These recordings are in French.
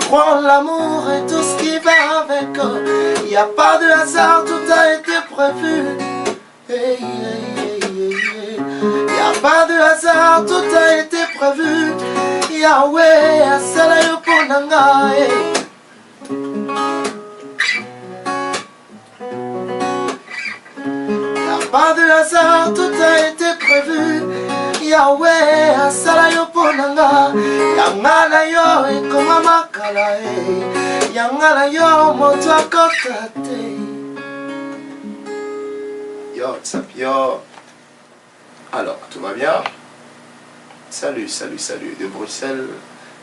crois en l'amour et tout ce qui va avec. Il n'y a pas de hasard, tout a été prévu. Hey, hey, hey, hey. Il n'y a pas de hasard, tout a été prévu. Yahweh, asala yo ponanga. Pas de hasard, tout a été prévu. Yahweh, asala yo ponanga. Yangana yo, ekoma makala. Yangana yo, moto akotate. Yo, what's up, yo? Alors, tout va bien? Salut, salut, salut de Bruxelles.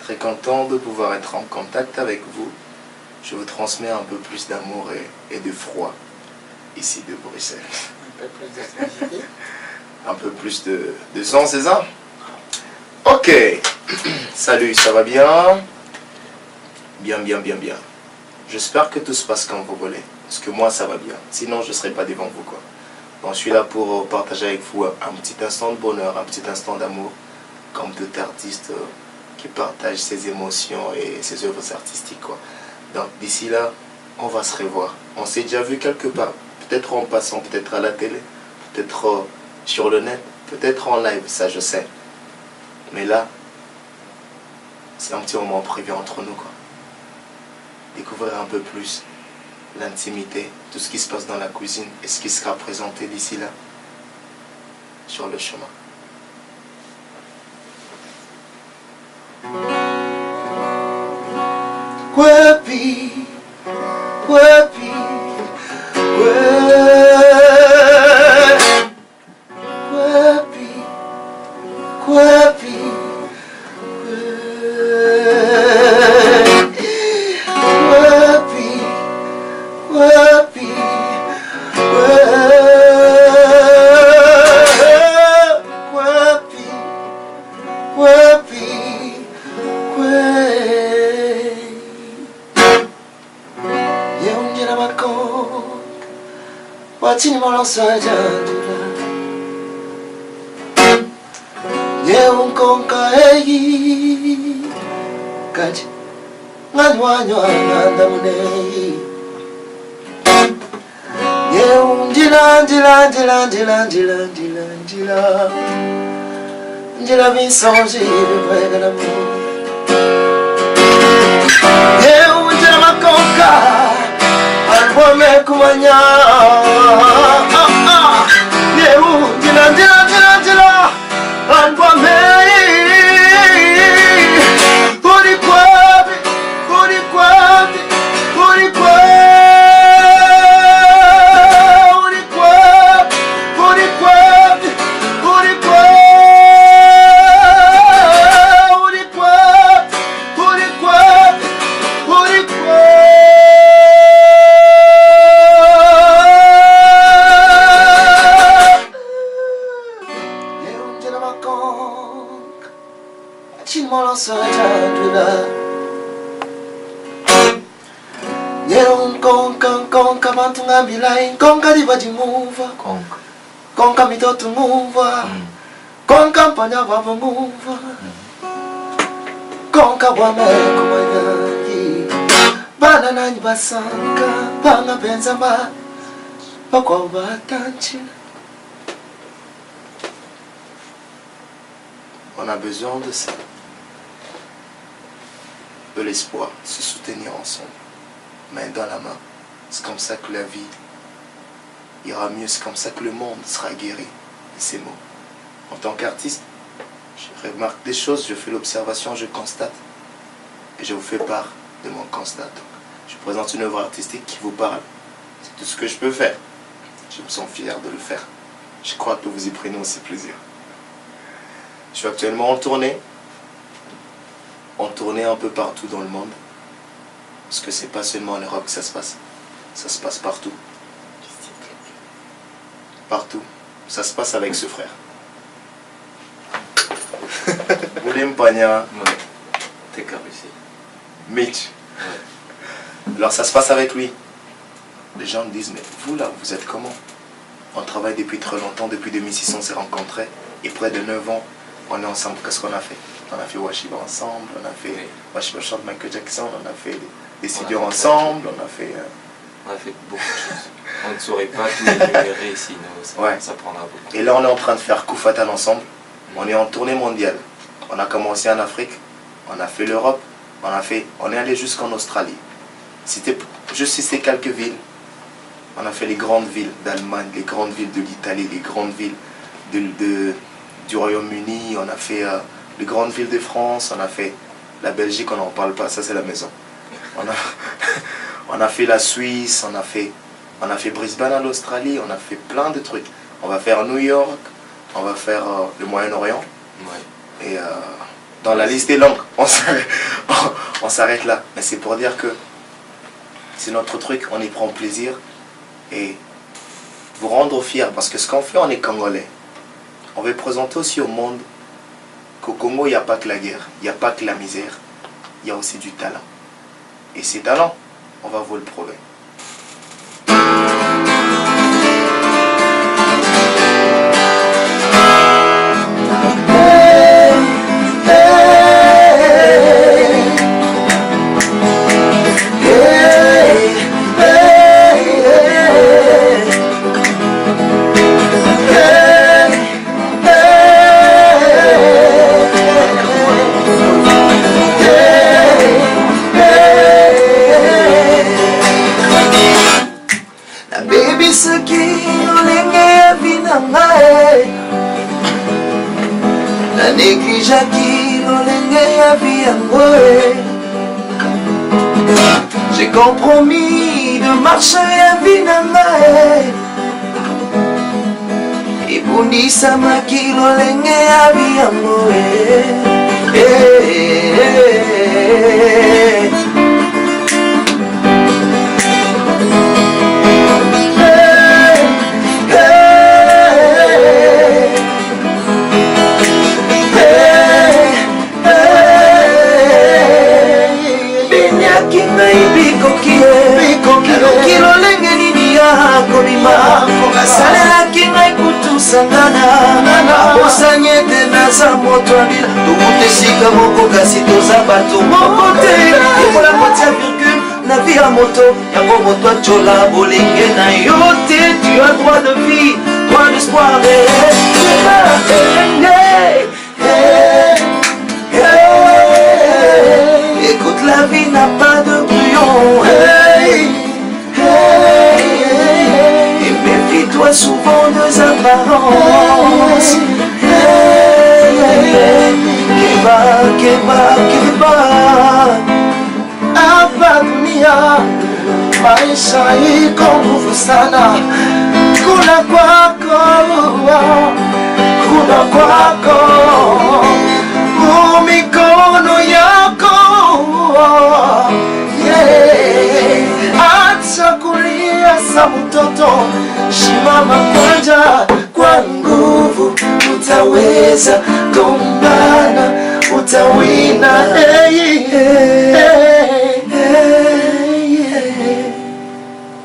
Très content de pouvoir être en contact avec vous. Je vous transmets un peu plus d'amour et de froid ici de Bruxelles. Un peu plus de sang, c'est ça? Ok. Salut, ça va bien? Bien, bien, bien, bien. J'espère que tout se passe comme vous voulez. Parce que moi, ça va bien. Sinon, je ne serais pas devant vous, quoi. Bon, je suis là pour partager avec vous un petit instant de bonheur, un petit instant d'amour, comme tout artiste qui partage ses émotions et ses œuvres artistiques, quoi. Donc, d'ici là, on va se revoir. On s'est déjà vu quelque part. Peut-être en passant, peut-être à la télé, peut-être sur le net, peut-être en live, ça je sais. Mais là, c'est un petit moment privé entre nous, quoi. Découvrir un peu plus l'intimité, tout ce qui se passe dans la cuisine et ce qui sera présenté d'ici là, sur le chemin. Wepi, wepi, watini molonsa jandula ye unkonka eyi kaji ngani wanyo ananda muneyi ye unjila njila njila njila njila njila njila njila bisonji bibwegala mu ye unjila makonka alwame kumanya yehu jila jila jila jila alwame uri kwapi uri kwapi uri kwapi uri kwapi uri kwapi uri kwapi uri kwapi uri kwapi uri kwapi. Konka mantunga bilai konka dibaji nguva konka mitoto nguva konka mpanya babo nguva konka bwame kumayangi bana nani basanka banga benzamba bakwa batanchi. On a besoin de ça, de l'espoir, se soutenir ensemble, main dans la main. C'est comme ça que la vie ira mieux, c'est comme ça que le monde sera guéri de ces mots. En tant qu'artiste, je remarque des choses, je fais l'observation, je constate, et je vous fais part de mon constat. Je présente une œuvre artistique qui vous parle. C'est tout ce que je peux faire. Je me sens fier de le faire. Je crois que vous y prenez aussi plaisir. Je suis actuellement en tournée un peu partout dans le monde. Parce que c'est pas seulement en Europe que ça se passe partout. Partout. Ça se passe avec ce frère. William Pagna. T'es caressé. Mitch. Ouais. Alors ça se passe avec lui. Les gens me disent, mais vous là, vous êtes comment? On travaille depuis très longtemps, depuis 2006 on s'est rencontrés. Et près de 9 ans, on est ensemble. Qu'est-ce qu'on a fait? On a fait Washiba ensemble, on a fait Oui. Washiba chante Michael Jackson, on a fait des studios ensemble, on a fait... On a fait beaucoup de choses. On ne saurait pas tout énumérer, sinon ça prendra beaucoup. Et là, on est en train de faire Coup Fatal ensemble. On est en tournée mondiale. On a commencé en Afrique, on a fait l'Europe, on est allé jusqu'en Australie. C'était juste citer quelques villes. On a fait les grandes villes d'Allemagne, les grandes villes de l'Italie, les grandes villes du Royaume-Uni, on a fait les grandes villes de France, on a fait la Belgique, on n'en parle pas, ça c'est la maison. On a fait la Suisse, on a fait Brisbane en Australie, on a fait plein de trucs. On va faire New York, on va faire le Moyen-Orient. Ouais. Et dans la liste des langues, on s'arrête là. Mais c'est pour dire que c'est notre truc, on y prend plaisir. Et vous rendre fiers, parce que ce qu'on fait, on est congolais. On veut présenter aussi au monde qu'au Congo, il n'y a pas que la guerre, il n'y a pas que la misère, il y a aussi du talent. Et ces talents, on va vous le prouver. J'ai compromis de marcher à Vinamae et Bundisa Makilo Lenge à motoabila tokutesika moko kasi toza bato moko te ekola motia virgule na vie ya moto yango moto atyola bolenge na yo te. Tu as droit de vie, droit d'espoir. Écoute, la vie n'a pas de brouillon. Et méfie-toi souvent des apparences. Keba hapa dunia, maisha iko nguvu sana. Kuna kwako mikono yako, acha kulia sa mtoto, shimama kwanja kwa nguvu, utaweza gombana, utawina.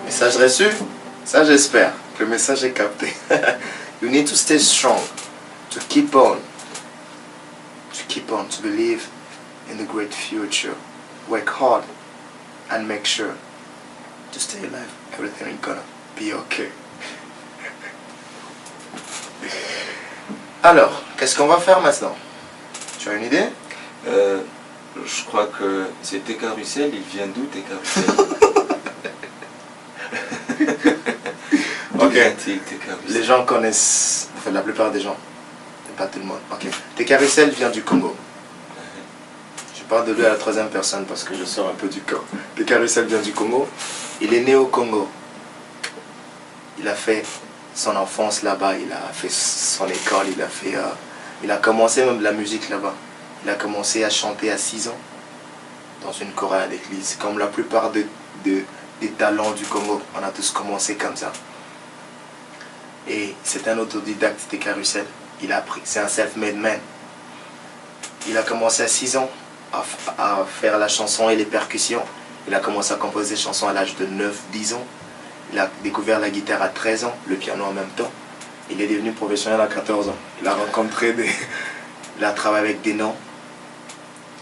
Message reçu? Ça j'espère que le message est capté. You need to stay strong, to keep on, to believe in the great future. Work hard and make sure to stay alive. Everything is gonna be okay. Alors, qu'est-ce qu'on va faire maintenant? Tu as une idée? Je crois que c'était Carousel. Il vient d'où tes Carousel? Ok. Tes Carousel. Les gens connaissent, enfin la plupart des gens, pas tout le monde. Ok. Tes Carousel vient du Congo. Je parle de lui à la troisième personne parce que je sors un peu du corps. Tes Carousel vient du Congo. Il est né au Congo. Il a fait son enfance là-bas. Il a fait son école. Il a commencé même la musique là-bas. Il a commencé à chanter à 6 ans dans une chorale à l'église. Comme la plupart des talents du Congo, on a tous commencé comme ça. Et c'est un autodidacte des Carousel. Il a appris, c'est un self-made man. Il a commencé à 6 ans à faire la chanson et les percussions. Il a commencé à composer des chansons à l'âge de 9-10 ans. Il a découvert la guitare à 13 ans, le piano en même temps. Il est devenu professionnel à 14 ans. Il a rencontré il a travaillé avec des noms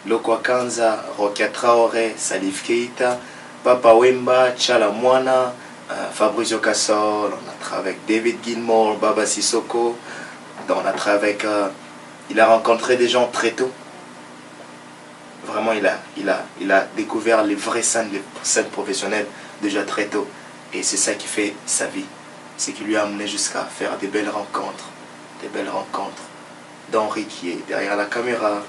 Lokwa Kanza, Rokia Traoré, Salif Keita, Papa Wemba, Tchala Moana, Fabrizio Cassol, on a travaillé avec David Gilmour, Baba Sissoko, on a travaillé avec... il a rencontré des gens très tôt. Vraiment, il a découvert les vraies scènes professionnelles déjà très tôt. Et c'est ça qui fait sa vie. C'est qui lui a amené jusqu'à faire des belles rencontres. Des belles rencontres. D'Henri qui est derrière la caméra.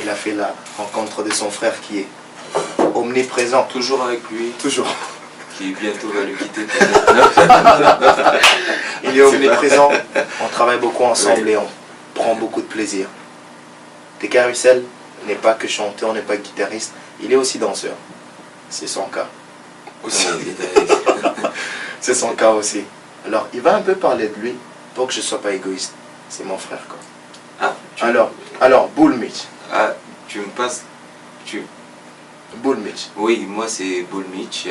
Il a fait la rencontre de son frère qui est omniprésent. Toujours avec lui. Toujours. Qui bientôt va le quitter. Il est omniprésent. On travaille beaucoup ensemble, oui. Et on prend beaucoup de plaisir. Des Carousel n'est pas que chanteur, n'est pas guitariste. Il est aussi danseur. C'est son cas. Aussi. C'est son cas aussi. Alors, il va un peu parler de lui pour que je ne sois pas égoïste. C'est mon frère, quoi. Ah, alors, Bull Mitch. Ah, tu me passes... Bull Mitch. Oui, moi c'est Bull Mitch,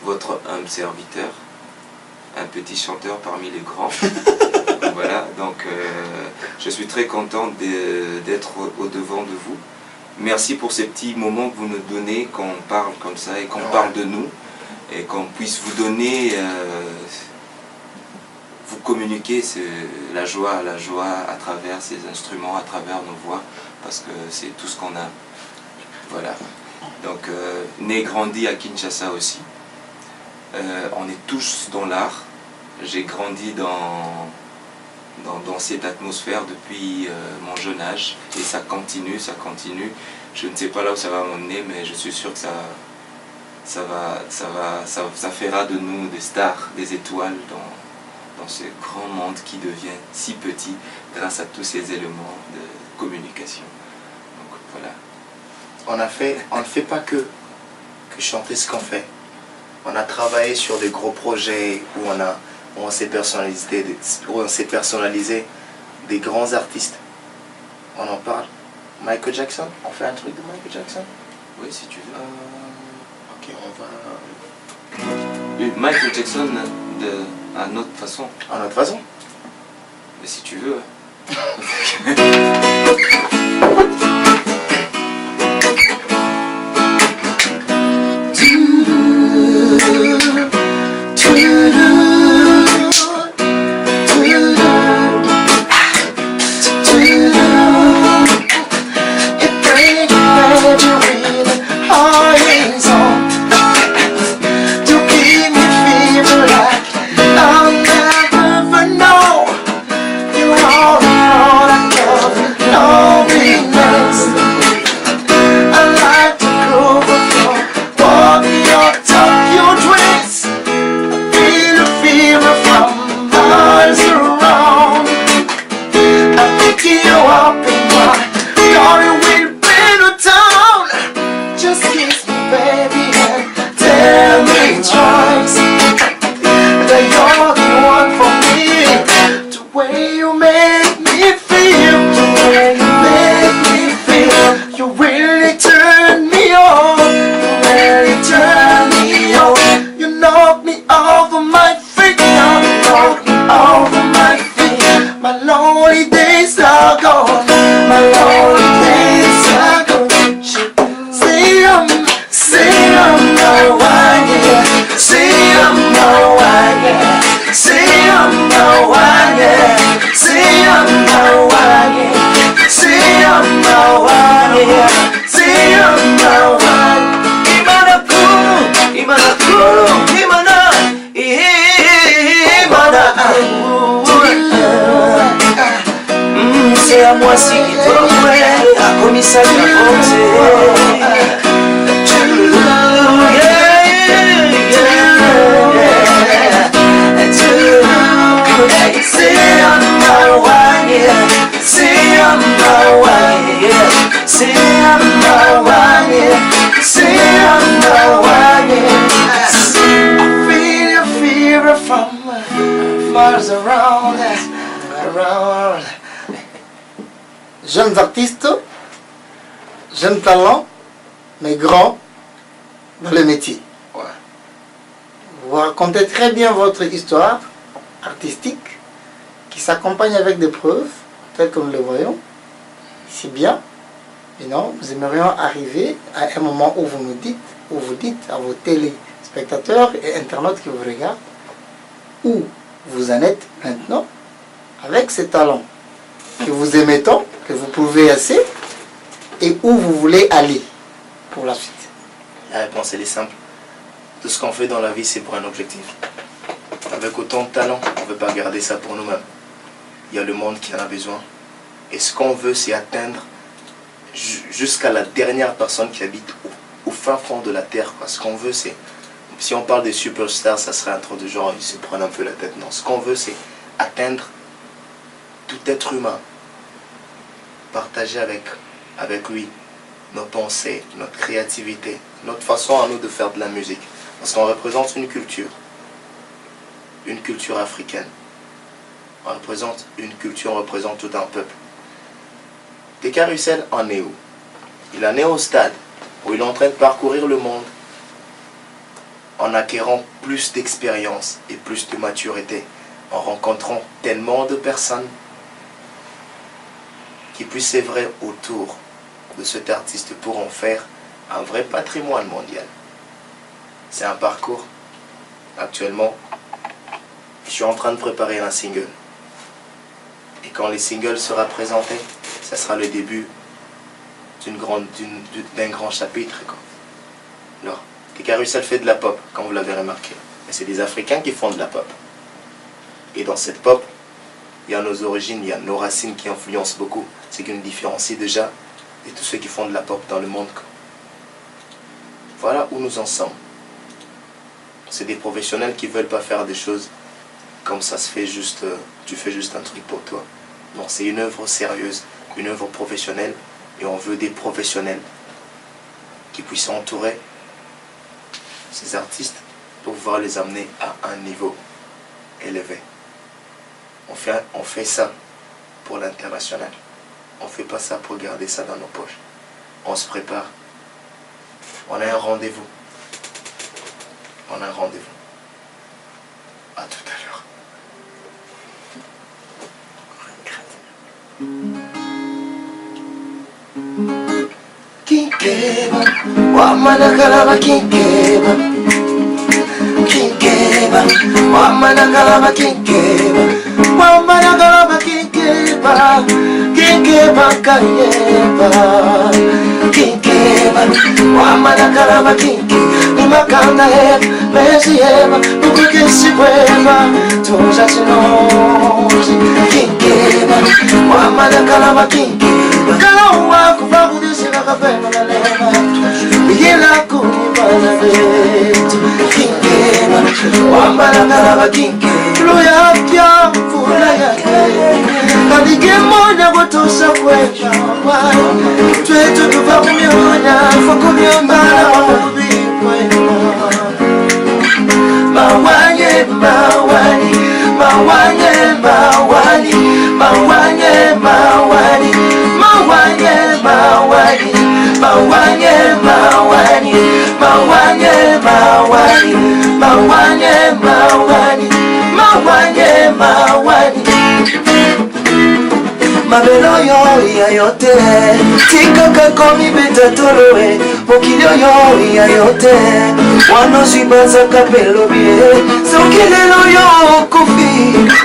votre humble serviteur, un petit chanteur parmi les grands. Voilà, donc je suis très content d'être au devant de vous. Merci pour ces petits moments que vous nous donnez, qu'on parle comme ça et qu'on parle de nous, et qu'on puisse vous donner, vous communiquer la joie à travers ces instruments, à travers nos voix, parce que c'est tout ce qu'on a. Voilà. Donc, né, grandi à Kinshasa aussi. On est tous dans l'art. J'ai grandi dans cette atmosphère depuis mon jeune âge. Et ça continue, ça continue. Je ne sais pas là où ça va m'emmener, mais je suis sûr que ça fera de nous des stars, des étoiles dans ce grand monde qui devient si petit grâce à tous ces éléments de communication. Donc voilà. On ne fait pas que chanter ce qu'on fait. On a travaillé sur des gros projets où on s'est personnalisé des grands artistes. On en parle. Michael Jackson, on fait un truc de Michael Jackson? Oui, si tu veux. Ok, on va... Michael Jackson à notre façon. À notre façon? Mais si tu veux. C'est à moi si qui te a commis sa Jeunes artistes, jeunes talents, mais grands dans le métier. Ouais. Vous racontez très bien votre histoire artistique qui s'accompagne avec des preuves, telles que nous le voyons. C'est bien. Et non, nous aimerions arriver à un moment où vous nous dites, où vous dites à vos téléspectateurs et internautes qui vous regardent, où vous en êtes maintenant avec ces talents que vous aimez tant, que vous pouvez assez, et où vous voulez aller pour la suite. La réponse, elle est simple. Tout ce qu'on fait dans la vie, c'est pour un objectif. Avec autant de talent, on ne veut pas garder ça pour nous-mêmes. Il y a le monde qui en a besoin. Et ce qu'on veut, c'est atteindre jusqu'à la dernière personne qui habite au fin fond de la terre. Ce qu'on veut, c'est... Si on parle des superstars, ça serait un truc de genre, ils se prennent un peu la tête. Non, ce qu'on veut, c'est atteindre tout être humain. Partager avec lui nos pensées, notre créativité, notre façon à nous de faire de la musique. Parce qu'on représente une culture africaine. On représente une culture, on représente tout un peuple. TK Russell en est où? Il en est au stade où il est en train de parcourir le monde en acquérant plus d'expérience et plus de maturité, en rencontrant tellement de personnes qui puissent œuvrer autour de cet artiste pour en faire un vrai patrimoine mondial. C'est un parcours. Actuellement, je suis en train de préparer un single. Et quand les singles sera présenté, ça sera le début d'un grand chapitre. Alors, TK Russell fait de la pop, comme vous l'avez remarqué. Mais c'est des Africains qui font de la pop. Et dans cette pop, il y a nos origines, il y a nos racines qui influencent beaucoup. C'est qui nous différencie déjà de tous ceux qui font de la pop dans le monde. Voilà où nous en sommes. C'est des professionnels qui ne veulent pas faire des choses comme ça se fait juste, tu fais juste un truc pour toi. Non, c'est une œuvre sérieuse, une œuvre professionnelle, et on veut des professionnels qui puissent entourer ces artistes pour pouvoir les amener à un niveau élevé. On fait ça pour l'international. On ne fait pas ça pour garder ça dans nos poches. On se prépare. On a un rendez-vous. On a un rendez-vous. À tout à l'heure. Kinkeba, wamanakalaba kinkeba, kinkeba, wamanakalaba kinkeba, wamanakalaba kinkeba, kinkeba kayeba, kinkeba, wamanakalaba kinkeba, imakanda heba, mezi heba, nukukisi bweba, tuza chinozi, kinkeba, wamanakalaba kinkeba, kalawa kubabudisi nakapema nalema, yela kunibana betu, kinkeba, wamanakalaba kinkeba, luya pya mfula yake, kadige moja kutosa kwecha wai, twetu tuva kumionya, fakumiombala wakubikwe mawanye mawani, mawanye mawani, mawanye mawani, mawanye mawani, mawanye mawani, mawanye mawani, mawanye mawani, mawanye mawani. Mabelo yo ya yote, tika kakomi beta toloe, mokilio yo ya yote, wano sibaza kapelo bie, sokilelo yo kufi,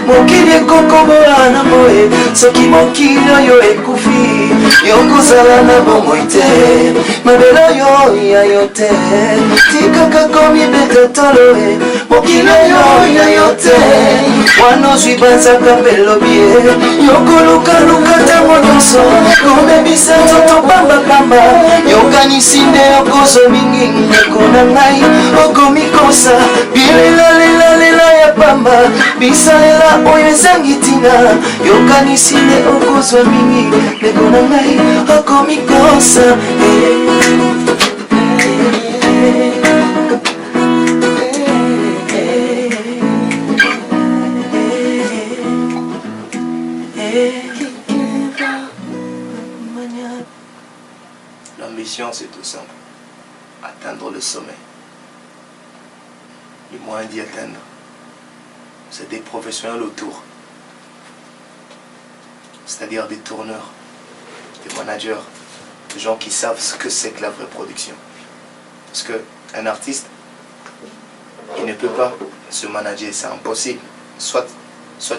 mokile koko boana moe, soki mokilio yo ekufi, yoko sala na bongoite. Mabelo yo ya yote, tika kakomi beta toloe, mokilio yo ya yote, wano sibaza kapelo bie, yoko luka Lukata monoso, kome bisa toto bamba bamba, yokanisi nde okoso mingi nekona ngai, oko mikosa, bilela lela lela ya bamba, bisa lela oyo ezangi tina, yokanisi nde okoso mingi nekona ngai, oko mikosa. L'ambition, c'est tout simple. Atteindre le sommet. Le moyen d'y atteindre, c'est des professionnels autour. C'est-à-dire des tourneurs, des managers, de gens qui savent ce que c'est que la vraie production. Parce qu'un artiste, il ne peut pas se manager, c'est impossible. Soit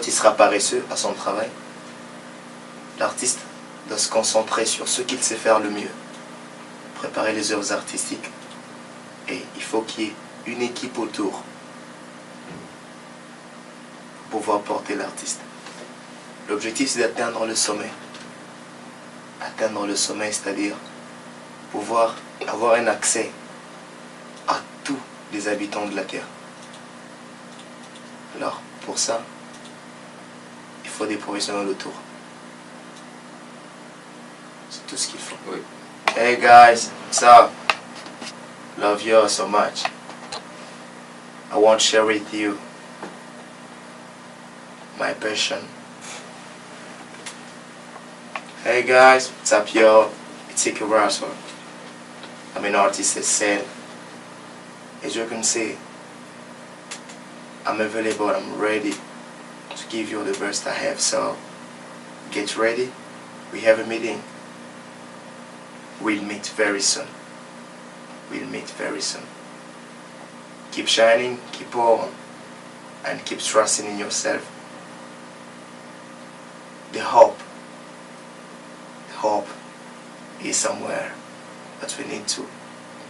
il sera paresseux à son travail. L'artiste doit se concentrer sur ce qu'il sait faire le mieux. Préparer les œuvres artistiques. Et il faut qu'il y ait une équipe autour pour pouvoir porter l'artiste. L'objectif, c'est d'atteindre le sommet. Atteindre le sommet, c'est-à-dire pouvoir avoir un accès à tous les habitants de la Terre. Alors, pour ça, il faut des professionnels autour. C'est tout ce qu'il faut. Oui. Hey guys, what's up? Love you all so much. I want to share with you my passion. Hey guys, what's up yo? It's Ike Russell. I'm an artist as said. As you can see, I'm available, I'm ready to give you the best I have. So get ready. We have a meeting. We'll meet very soon. We'll meet very soon. Keep shining, keep on, and keep trusting in yourself. The hope is somewhere, but we need to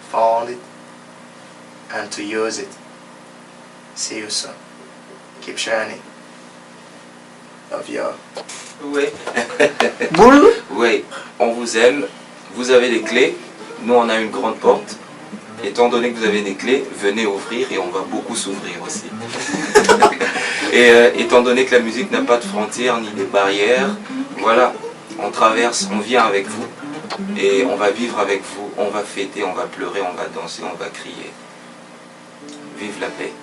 find it and to use it. See you soon. Keep shining. Love you. Oui. Boule. Oui, on vous aime. Vous avez les clés. Nous, on a une grande porte. Étant donné que vous avez des clés, venez ouvrir et on va beaucoup s'ouvrir aussi. Et étant donné que la musique n'a pas de frontières ni de barrières, voilà, on traverse, on vient avec vous et on va vivre avec vous, on va fêter, on va pleurer, on va danser, on va crier. Vive la paix.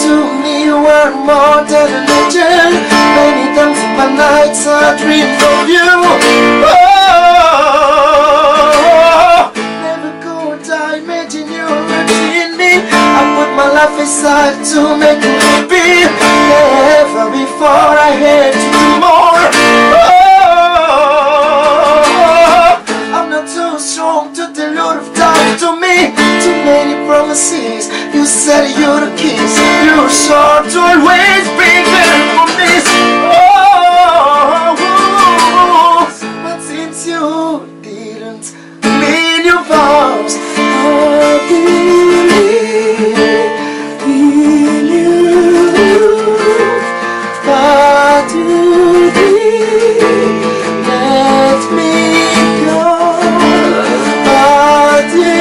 To me you are more than a legend. Many times in my nights I dream of you. Oh, never could I imagine you routine me. I put my life aside to make you happy. Never before I had to do more. Oh, I'm not too strong to tell you of time to me. Too many promises. You said you're the kiss. You're sure to always be there for me. Oh, but since you didn't mean your vows, I believe in you. But you did let me go. But you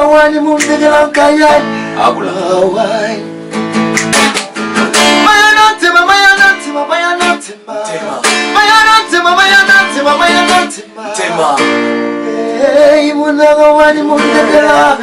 Wani mumdegela kaya Abula. Hey, munaga wani mumdegela